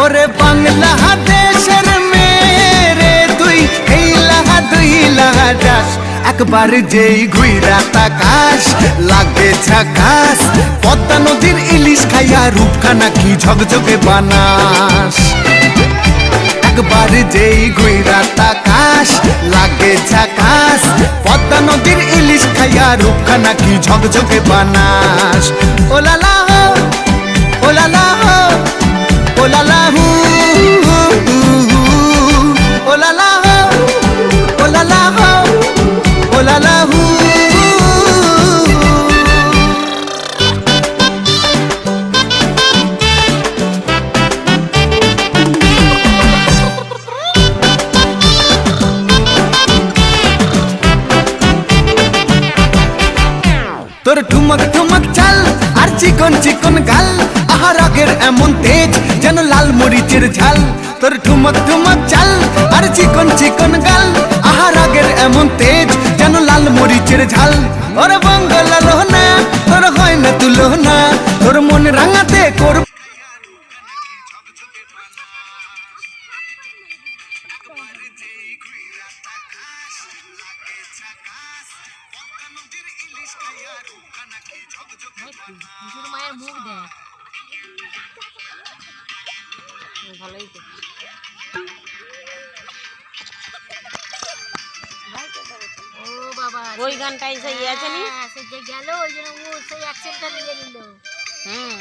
ওরে বাংলাদেশের মেরে তুই এই লাহা দুই লাহা যাস একবার যেই ঘুইরা তাকাস লাগে ঝাকাস পদ্মা নদীর ইলিশ খাইয়া রূপখানা কি ঝকঝকে বানাস একবার যেই ঘুইরা তাকাস লাগে ঝাকাস পদ্মা নদীর ইলিশ খাইয়া রূপখানা কি ঝকঝকে বানাস ওলালা হো ওলালা হো ওলালা হু ওলালা হো ওলালা হো ওলালা হু তোর ঠুমক ঠুমক চাল আর চিকন চিকন গাল আহার আগের এমন তেজ যেন লাল মরিচের ঝাল তোর ঠুমক ঠুমক চাল আর চিকন চিকন গাল আহার আগের এমন তেজ যেন লাল মরিচের ঝাল ওর বঙ্গলা লোহনা তোর হয় না তুলনা তোর মন রাঙাতে কর মায়ের মুখ দেখ ভালোই তো ও বাবা ওই গানটাই সেই আছে নি সে গেল ওই জন্য ও সেই অ্যাকশনটা নিয়ে নিল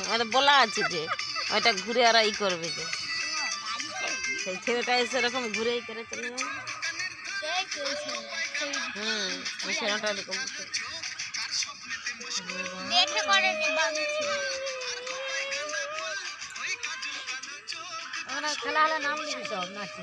ওটা বলা আছে যে ওইটা ঘুরে আর ই করবে যে সেই ছেলেটা সেরকম ঘুরেই করে চলে যাবে ওই ছেলেটা এরকম দেখে করে আমরা খেলা হলে নাম লিখি সব নাচে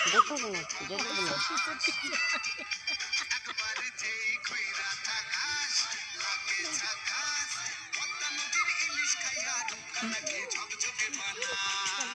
দেখো